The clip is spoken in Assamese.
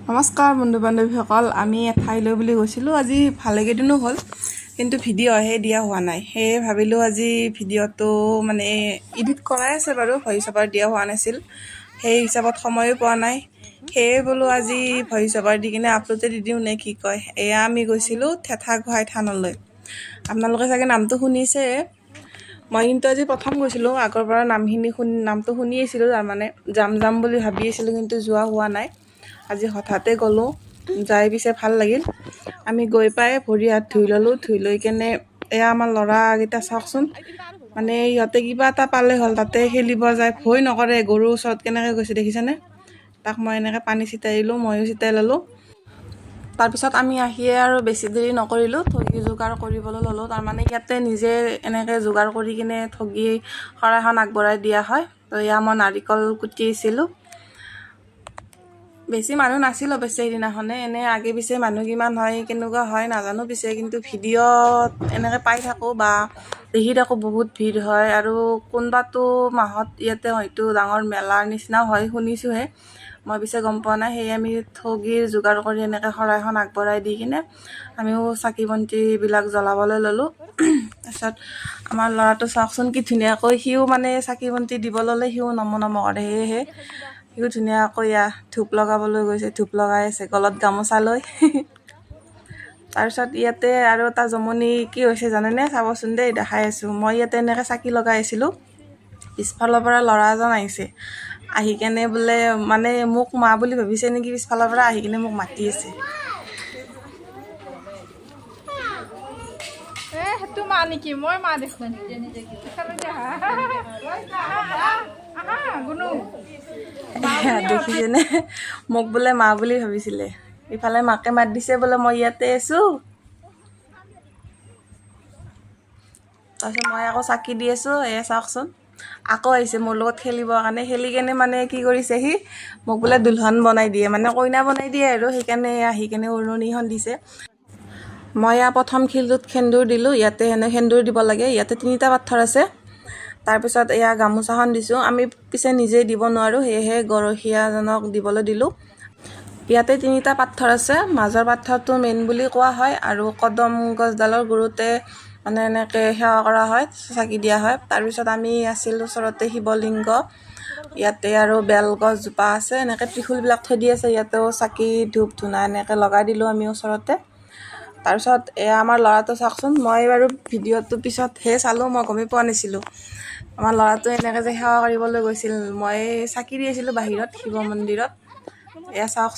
নমস্কাৰ বন্ধু বান্ধৱীসকল, আমি এঠাইলৈ বুলি গৈছিলোঁ। আজি ভালেকেইদিনো হ'ল, কিন্তু ভিডিঅ'হে দিয়া হোৱা নাই। সেয়ে ভাবিলোঁ আজি ভিডিঅ'টো মানে এডিট কৰাই আছে বাৰু, ভইচ অভাৰ দিয়া হোৱা নাছিল। সেই হিচাপত সময়ো পোৱা নাই। সেয়ে বোলো আজি ভইচ অভাৰ দি কিনে আপলোডে দি দিওঁ নে কি কয়। এয়া আমি গৈছিলোঁ থেথা গোহাঁই থানলৈ। আপোনালোকে চাগে নামটো শুনিছে। মই কিন্তু আজি প্ৰথম গৈছিলোঁ। আগৰ পৰা নামটো শুনি আছিলোঁ, তাৰমানে যাম বুলি ভাবি আছিলোঁ, কিন্তু যোৱা হোৱা নাই। আজি হঠাতে গ'লোঁ, যাই পিছে ভাল লাগিল। আমি গৈ পাই ভৰি হাত ধুই ল'লোঁ। ধুই লৈ কেনে এয়া আমাৰ ল'ৰাকেইটা চাওকচোন, মানে সিহঁতে কিবা এটা পালে হ'ল তাতে খেলিব যায়, ভয় নকৰে। গৰুৰ ওচৰত কেনেকৈ গৈছে দেখিছেনে? তাক মই এনেকৈ পানী ছিটাই দিলোঁ, ময়ো ছিটাই ল'লোঁ। তাৰপিছত আমি আহিয়ে আৰু বেছি দেৰি নকৰিলোঁ, ঠগী যোগাৰ কৰিবলৈ ল'লোঁ। তাৰমানে ইয়াতে নিজে এনেকৈ যোগাৰ কৰি কিনে ঠগী শৰাইখন আগবঢ়াই দিয়া হয়। তো এয়া মই নাৰিকল কুটিছিলোঁ। বেছি মানুহ নাছিল অৱশ্যে সেইদিনাখনে, এনেই আগে পিছে মানুহ কিমান হয় কেনেকুৱা হয় নাজানো পিছে, কিন্তু ভিডিঅ'ত এনেকৈ পাই থাকোঁ বা দেখি থাকোঁ বহুত ভিৰ হয়। আৰু কোনোবাটো মাহত ইয়াতে হয়তো ডাঙৰ মেলাৰ নিচিনাও হয় শুনিছোঁহে, মই পিছে গম পোৱা নাই। সেয়ে আমি ঠগীৰ যোগাৰ কৰি এনেকৈ শৰাইখন আগবঢ়াই দি কিনে আমিও চাকি বন্তিবিলাক জ্বলাবলৈ ল'লোঁ। তাৰপিছত আমাৰ ল'ৰাটো চাওকচোন কি ধুনীয়াকৈ, সিও মানে চাকি বন্তি দিব ল'লে, সিও নম কৰে। সেয়েহে সিও ধুনীয়াকৈ ধূপ লগাবলৈ গৈছে, ধূপ লগাই আছে গলত গামোচা লৈ। তাৰপিছত ইয়াতে আৰু এটা জমনি কি হৈছে জানেনে? চাবচোন দেই, দেখাই আছোঁ। মই ইয়াতে এনেকৈ চাকি লগাই আছিলোঁ, পিছফালৰ পৰা ল'ৰা এজন আহিছে। আহি কেনে বোলে মানে মোক মা বুলি ভাবিছে নেকি, পিছফালৰ পৰা আহি কিনে মোক মাতি আছে। সেইটো মা নেকি? মই মা দেখোন। দেখিছেনে? মোক বোলে মা বুলি ভাবিছিলে, ইফালে মাকে মাত দিছে বোলে মই ইয়াতে আছোঁ। তাৰপিছত মই আকৌ চাকি দি আছোঁ, এয়া চাওকচোন। আকৌ আহিছে মোৰ লগত খেলিবৰ কাৰণে। খেলি কেনে মানে কি কৰিছে, সি মোক বোলে দুলহন বনাই দিয়ে, মানে কইনা বনাই দিয়ে আৰু। সেইকাৰণে আহি কেনে উৰণিখন দিছে। মই প্ৰথম শিলটোত সেন্দুৰ দিলোঁ। ইয়াতে সেন্দুৰ দিব লাগে। ইয়াতে 3টা পাথৰ আছে। তাৰপিছত এয়া গামোচাখন দিছোঁ। আমি পিছে নিজেই দিব নোৱাৰোঁ, সেয়েহে গৰখীয়াজনক দিবলৈ দিলোঁ। ইয়াতে 3টা পাথৰ আছে। মাজৰ পাথৰটো মেইন বুলি কোৱা হয়, আৰু কদম গছডালৰ গুৰিতে মানে এনেকৈ সেৱা কৰা হয়, চাকি দিয়া হয়। তাৰপিছত আমি আছিলোঁ ওচৰতে শিৱলিংগ, ইয়াতে আৰু বেলগছজোপা আছে, এনেকৈ ত্ৰিশূলবিলাক থৈ দি আছে। ইয়াতেও চাকি ধূপ ধূনা এনেকৈ লগাই দিলোঁ আমি ওচৰতে। তাৰপিছত এয়া আমাৰ ল'ৰাটো চাওকচোন। মই বাৰু ভিডিঅ'টো পিছতহে চালোঁ, মই গমেই পোৱা নাছিলোঁ। আমাৰ ল'ৰাটো এনেকৈ যে সেৱা কৰিবলৈ গৈছিল, মই চাকি দি আছিলোঁ বাহিৰত শিৱ মন্দিৰত। এয়া চাওক।